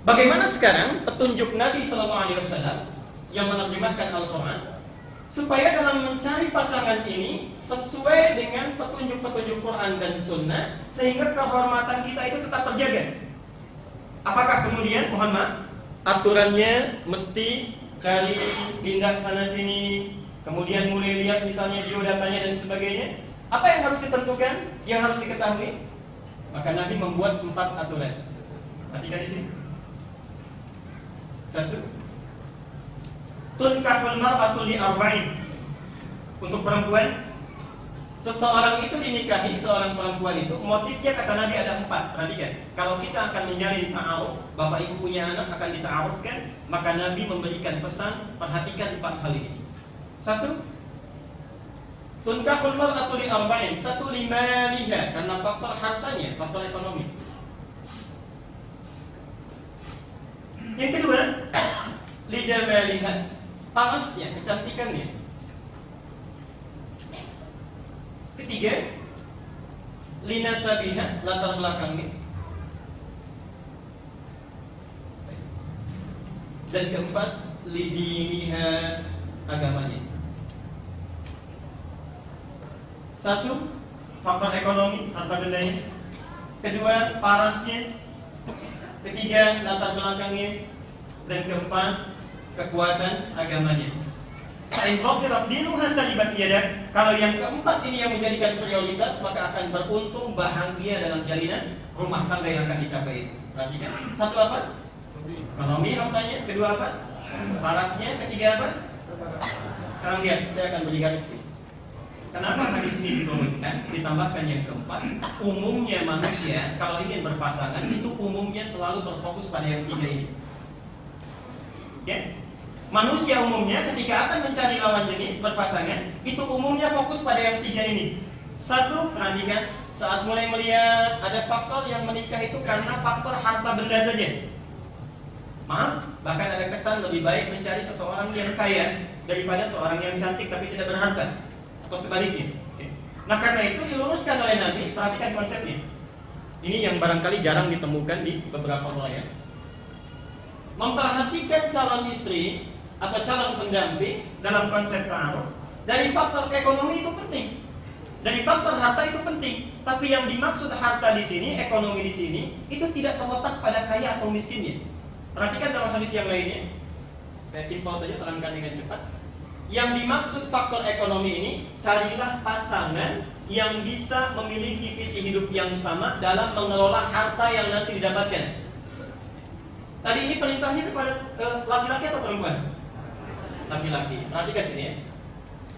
Bagaimana sekarang petunjuk Nabi SAW yang menerjemahkan Al-Quran supaya dalam mencari pasangan ini sesuai dengan petunjuk-petunjuk Quran dan Sunnah sehingga kehormatan kita itu tetap terjaga? Apakah kemudian, mohon maaf, aturannya mesti cari pindah sana sini, kemudian mulai lihat misalnya biodatanya dan sebagainya? Apa yang harus ditentukan, yang harus diketahui? Maka Nabi membuat 4 aturan. Perhatikan di sini. 1. Tunkahul mar'atu li arba'in. Untuk perempuan, seseorang itu dinikahi, seorang perempuan itu motifnya kata Nabi ada 4. Perhatikan. Kalau kita akan menjalin ta'aruf, bapak ibu punya anak akan dita'arufkan, maka Nabi memberikan pesan, perhatikan 4 hal ini. 1. Tunkahul mar'atu li arba'in. 1 limaliha, karena faktor hartanya, faktor ekonomi. Yang kedua, li jamaliha, parasnya, kecantikannya. Ketiga, li nasabiha, latar belakangnya. Dan keempat, li diniha, agamanya. 1. Faktor ekonomi, harta bendanya. Kedua, parasnya. Ketiga, latar belakangnya. Dan keempat, kekuatan agamanya. Kalau yang keempat ini yang menjadikan prioritas, maka akan beruntung bahagia dalam jalinan rumah tangga yang akan dicapai itu. Perhatikan. 1 apa? Ekonomi hartanya. Kedua apa? Parasnya. Ketiga apa? Sekarang lihat, saya akan beri garis ini. Kenapa hadis ini diturunkan? Ditambahkan yang keempat. Umumnya manusia kalau ingin berpasangan itu umumnya selalu terfokus pada yang 3 ini. Ya? Manusia umumnya ketika akan mencari lawan jenis berpasangan itu umumnya fokus pada yang 3 ini. 1, perhatikan, saat mulai melihat ada faktor yang menikah itu karena faktor harta benda saja. Maaf, bahkan ada kesan lebih baik mencari seseorang yang kaya daripada seorang yang cantik tapi tidak berharta, atau sebaliknya. Nah karena itu diluruskan oleh Nabi. Perhatikan konsepnya. Ini yang barangkali jarang ditemukan di beberapa wilayah. Memperhatikan calon istri atau calon pendamping dalam konsep ta'aruf dari faktor ekonomi itu penting, dari faktor harta itu penting. Tapi yang dimaksud harta di sini, ekonomi di sini, itu tidak terletak pada kaya atau miskinnya. Perhatikan dalam hadis yang lainnya. Saya simpel saja terangkan dengan cepat. Yang dimaksud faktor ekonomi ini, carilah pasangan yang bisa memiliki visi hidup yang sama dalam mengelola harta yang nanti didapatkan. Tadi ini perintahnya kepada laki-laki atau perempuan? Laki-laki. Perhatikan sini ya.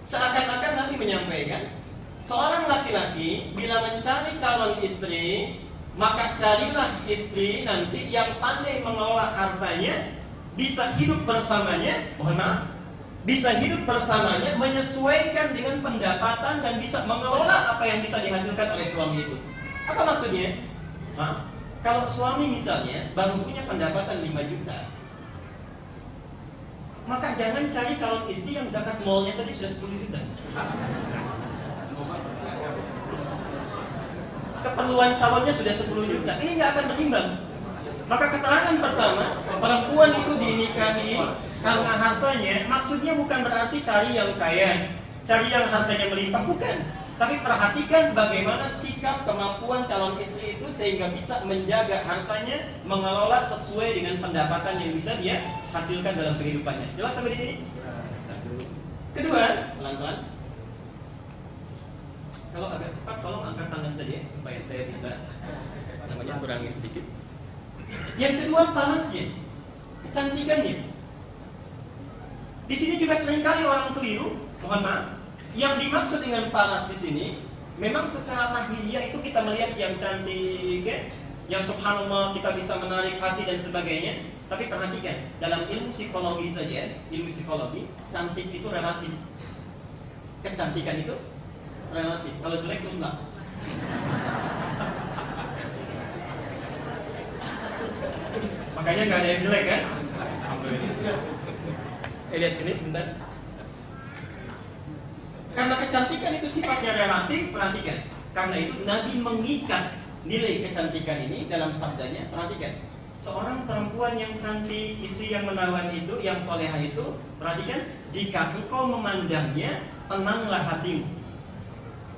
Seakan-akan Nabi menyampaikan, seorang laki-laki bila mencari calon istri, maka carilah istri nanti yang pandai mengelola hartanya, bisa hidup bersamanya, mohon maaf, bisa hidup bersamanya, menyesuaikan dengan pendapatan dan bisa mengelola apa yang bisa dihasilkan oleh suami itu. Apa maksudnya? Maaf. Kalau suami misalnya baru punya pendapatan 5 juta, maka jangan cari calon istri yang zakat malnya saja sudah 10 juta. Keperluan salonnya sudah 10 juta. Ini nggak akan berimbang. Maka keterangan pertama, perempuan itu dinikahi karena hartanya, maksudnya bukan berarti cari yang kaya, cari yang hartanya melimpah, bukan. Tapi perhatikan bagaimana sikap kemampuan calon istri itu sehingga bisa menjaga hartanya, mengelola sesuai dengan pendapatan yang bisa dia hasilkan dalam kehidupannya. Jelas sampai di sini? Kedua, pelan-pelan. Kalau agak cepat, tolong angkat tangan saja supaya saya bisa kurangi sedikit. Yang kedua, panasnya, kecantikannya. Di sini juga seringkali orang keliru, mohon maaf. Yang dimaksud dengan paras di sini, memang secara lahiriah itu kita melihat yang cantik, ya? Yang subhanallah kita bisa menarik hati dan sebagainya. Tapi perhatikan, dalam ilmu psikologi saja, ilmu psikologi, cantik itu relatif. Kecantikan itu relatif. Kalau jelek itu enggak. Makanya nggak ada yang jelek kan? Lihat sini sebentar. Karena kecantikan itu sifatnya relatif, perhatikan. Karena itu Nabi mengikat nilai kecantikan ini dalam sabdanya. Perhatikan. Seorang perempuan yang cantik, istri yang menawan itu, yang soleha itu, perhatikan, jika engkau memandangnya, tenanglah hatimu.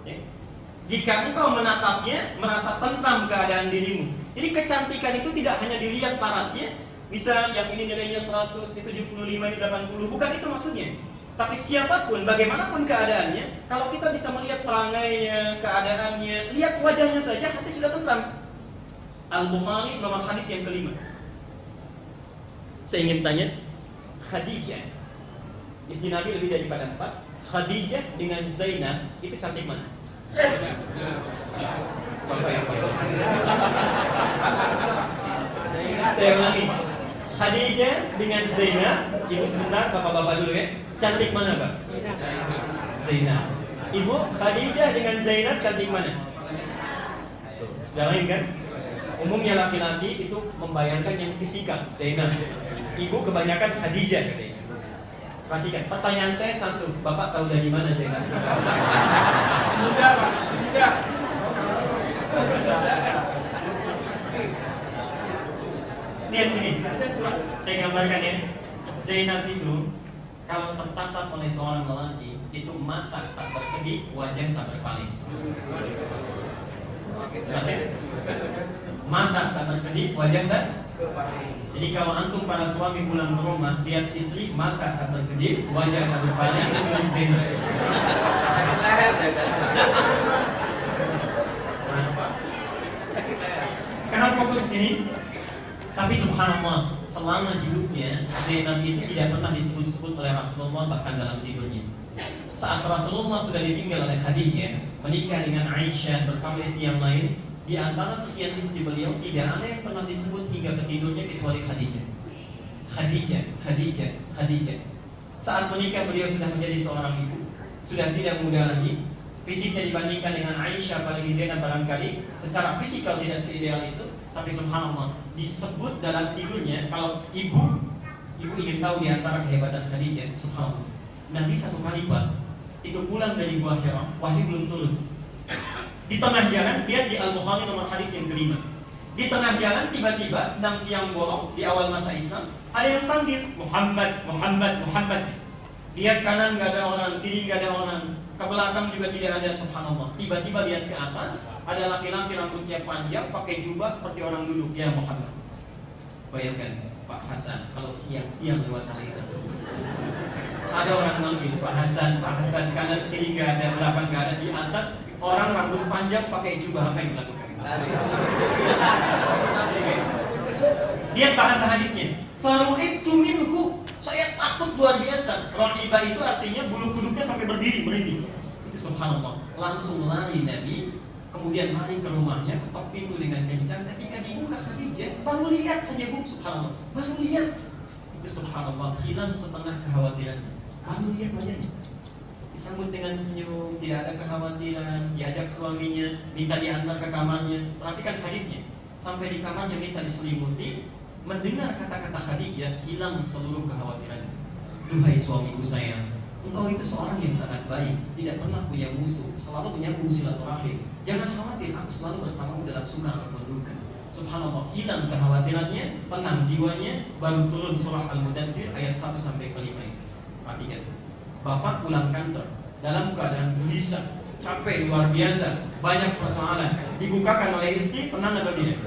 Ya. Jika engkau menatapnya, merasa tentram keadaan dirimu. Jadi kecantikan itu tidak hanya dilihat parasnya, bisa yang ini nilainya 100, ini 75, ini 80, bukan itu maksudnya. Tapi siapapun, bagaimanapun keadaannya, kalau kita bisa melihat perangainya, keadaannya, lihat wajahnya saja, hati sudah tentram. Al-Bukhari nomor hadis yang kelima. Saya ingin tanya, Khadijah, istri Nabi lebih daripada 4. Khadijah dengan Zainab itu cantik mana? Saya ulangi. Khadijah dengan Zainab, ibu sebentar, bapak-bapak dulu ya. Cantik mana, Pak? Zainab. Ibu, Khadijah dengan Zainab cantik mana? Sudah lain kan? Umumnya laki-laki itu membayangkan yang fisikal, Zainab. Ibu kebanyakan Khadijah katanya. Perhatikan, pertanyaan saya satu, Bapak tahu dari mana Zainab? Semudah, Pak. Semudah. Lihat sini, saya gambarkan ya. Zainab itu kalau tertatap oleh seorang lelaki, itu mata tak berkedip, wajah tak berpaling. Mata tak berkedip, wajah tak. Jadi kalau antum para suami pulang ke rumah, lihat istri, mata tak berkedip, wajah tak berpaling, itu bilang Zainab. Kenapa fokus ke sini? Tapi subhanallah, selama hidupnya Zainab itu tidak pernah disebut-sebut oleh Rasulullah bahkan dalam tidurnya. Saat Rasulullah sudah ditinggal oleh Khadijah, menikah dengan Aisyah bersama istri yang lain, di antara sekian istri beliau tidak ada yang pernah disebut hingga ke tidurnya kecuali Khadijah. Khadijah. Saat menikah beliau sudah menjadi seorang ibu, sudah tidak muda lagi. Fisiknya dibandingkan dengan Aisyah, apalagi Zainab barangkali secara fisikal tidak seideal itu, tapi subhanallah disebut dalam tidurnya. Kalau ibu ingin tahu di antara kehebatan Khadijah, subhanallah, Nabi satu kali Pak itu pulang dari Gua Hira, wahyu belum turun. Di tengah jalan, lihat di Al-Bukhari nomor hadis yang kelima. Di tengah jalan tiba-tiba sedang siang bolong di awal masa Islam, ada yang panggil Muhammad. Lihat kanan nggak ada orang, kiri nggak ada orang, ke belakang juga tidak ada, subhanallah. Tiba-tiba lihat ke atas, ada laki-laki rambutnya panjang, pakai jubah seperti orang duduk, ya Muhammad. Bayangkan Pak Hasan kalau siang-siang lewat Malaysia. Ada orang manggil Pak Hasan, kanan kiri nggak ada, belakang nggak ada, di atas orang rambut panjang pakai jubah, apa yang dilakukan? Lihat bahasa hadisnya. Faru'ibtu minhu, saya takut luar biasa. Ra'ibah itu artinya bulu kuduknya sampai berdiri, merinding. Itu subhanallah. Langsung lari Nabi, kemudian lari ke rumahnya, ketok pintu dengan kencang. Ketika dibuka Khadijah, baru lihat saja Bu, subhanallah. Baru lihat. Itu subhanallah, hilang setengah kekhawatirannya. Baru lihat wajahnya. Disambut dengan senyum, tidak ada kekhawatiran, diajak suaminya, minta diantar ke kamarnya. Perhatikan hadisnya. Sampai di kamarnya minta diselimuti. Mendengar kata-kata Khadijah, hilang seluruh kekhawatirannya. Duhai suamiku sayang, engkau itu seorang yang sangat baik, tidak pernah punya musuh, selalu menyambung silaturahim. Jangan khawatir, aku selalu bersamamu dalam suka maupun duka. Subhanallah, hilang kekhawatirannya, tenang jiwanya. Baru turun surah Al-Mudaththir ayat 1 sampai 5. Perhatikan, bapak pulang kantor dalam keadaan gelisah, capek luar biasa, banyak persoalan, dibukakan oleh istri, tenang atau tidak?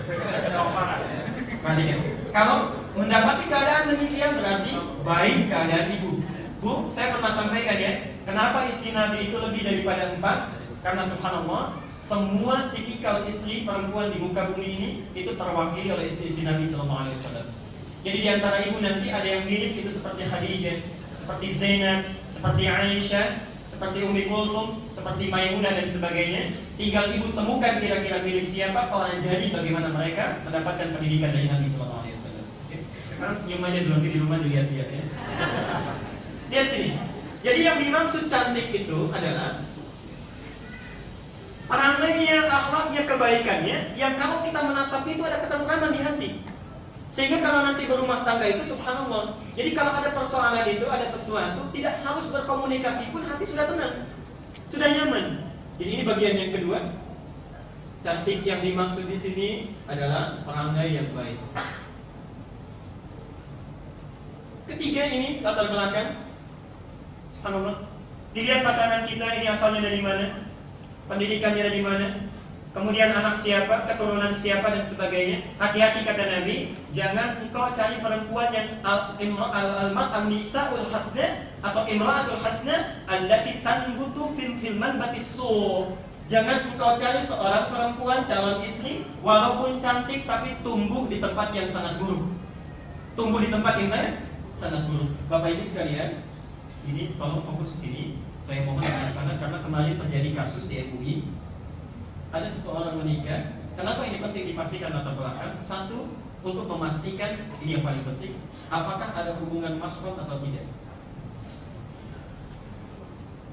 Perhatikan, kalau mendapati keadaan demikian berarti baik keadaan ibu. Bu, saya pernah sampaikan ya, kenapa istri Nabi itu lebih daripada 4? Karena subhanallah, semua tipikal istri perempuan di muka bumi ini itu terwakili oleh istri-istri Nabi SAW. Jadi di antara ibu nanti ada yang mirip itu seperti Khadijah, seperti Zainab, seperti Aisyah, seperti Ummi Kulthum, seperti Maimunah dan sebagainya. Tinggal ibu temukan kira-kira mirip siapa, pelajari bagaimana mereka mendapatkan pendidikan dari Nabi SAW. Sekarang senyum aja dulu, di rumah dilihat-lihat ya. Lihat sini. Jadi yang dimaksud cantik itu adalah peranainya, akhlaknya, kebaikannya, yang kalau kita menatap itu ada ketentraman di hati. Sehingga kalau nanti berumah tangga itu subhanallah. Jadi kalau ada persoalan itu, ada sesuatu, tidak harus berkomunikasi pun hati sudah tenang, sudah nyaman. Jadi ini bagian yang kedua. Cantik yang dimaksud di sini adalah perangai yang baik. Ketiga ini latar belakang. Subhanallah. Dilihat pasangan kita ini asalnya dari mana, pendidikannya dari mana, kemudian anak siapa, keturunan siapa dan sebagainya. Hati-hati kata Nabi, jangan engkau cari perempuan yang al-mar'an nisa'ul hasna atau imra'atul hasna allati tanbutu fil manbatis su'. Jangan engkau cari seorang perempuan calon istri walaupun cantik tapi tumbuh di tempat yang sangat buruk. Tumbuh di tempat yang sangat buruk. Bapak Ibu sekalian, ini tolong fokus ke sini. Saya mohon dengan sangat karena kemarin terjadi kasus di MUI. Ada seseorang menikah. Kenapa ini penting dipastikan latar belakang? Satu, untuk memastikan, ini yang paling penting, apakah ada hubungan mahram atau tidak.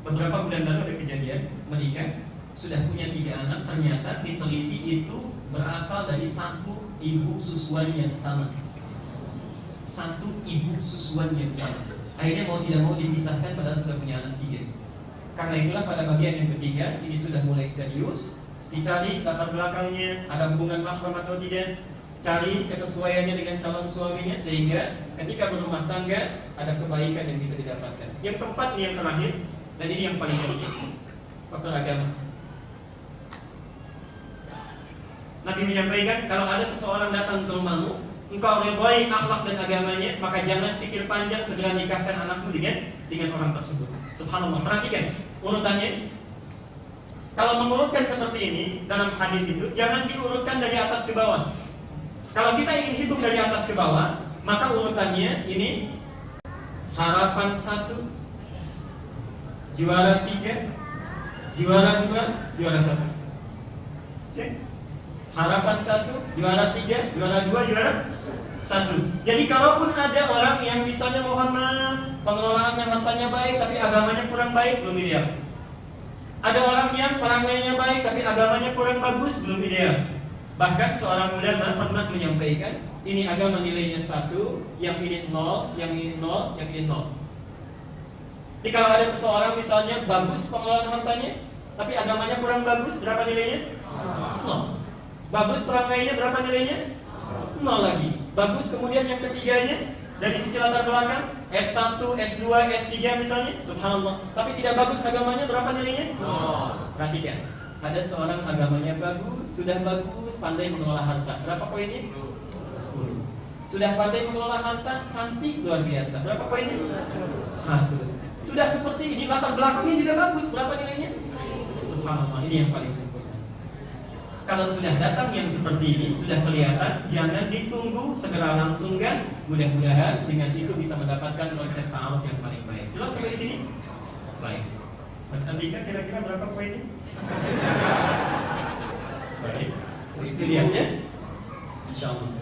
Beberapa bulan lalu ada kejadian menikah, sudah punya 3 anak, ternyata diteliti itu berasal dari satu ibu susuan yang sama. Satu ibu susuan yang sama. Akhirnya mau tidak mau dipisahkan padahal sudah punya anak 3. Karena itulah pada bagian yang ketiga, ini sudah mulai serius. Dicari latar belakangnya, ada hubungan mahram atau tidak, cari kesesuaiannya dengan calon suaminya, sehingga ketika berumah tangga ada kebaikan yang bisa didapatkan. Yang keempat ini yang terakhir, dan ini yang paling penting, faktor agama. Nabi menyampaikan, kalau ada seseorang datang ke rumahmu, engkau ridhoi akhlak dan agamanya, maka jangan pikir panjang, segera nikahkan anakmu dengan orang tersebut. Subhanallah. Perhatikan urutannya. Kalau mengurutkan seperti ini dalam hadis itu, jangan diurutkan dari atas ke bawah. Kalau kita ingin hitung dari atas ke bawah, maka urutannya ini harapan 1, juara 3, juara 2, juara 1. Cek. Harapan 1, juara 3, juara 2, juara 1. Jadi kalaupun ada orang yang misalnya mohon maaf, pengelolaannya hartanya baik tapi agamanya kurang baik, belum ideal. Ada orang yang perangainya baik tapi agamanya kurang bagus, belum ideal. Bahkan seorang ulama pernah menyampaikan, ini agama nilainya 1, yang ini 0, yang ini 0, yang ini 0. Jadi kalau ada seseorang misalnya bagus pengelolaan hartanya tapi agamanya kurang bagus, berapa nilainya? 0. Bagus perangainya, berapa nilainya? 0 lagi. Bagus kemudian yang ketiganya dari sisi latar belakang S1, S2, S3 misalnya, subhanallah. Tapi tidak bagus agamanya, berapa nilainya? 0. Perhatikan, ada seorang agamanya bagus, sudah bagus, pandai mengelola harta. Berapa poinnya? 10. Sudah pandai mengelola harta, cantik, luar biasa. Berapa poinnya? 100. Sudah seperti ini, latar belakangnya juga bagus, berapa nilainya? Subhanallah, ini yang paling sempurna. Kalau sudah datang yang seperti ini, sudah kelihatan, jangan ditunggu, segera langsungkan. Mudah-mudahan dengan itu bisa mendapatkan konsep ta'aruf yang paling baik. Jelas sampai sini? Baik. Mas Andika kira-kira berapa poinnya? Baik. Terus dilihat ya. Insyaallah.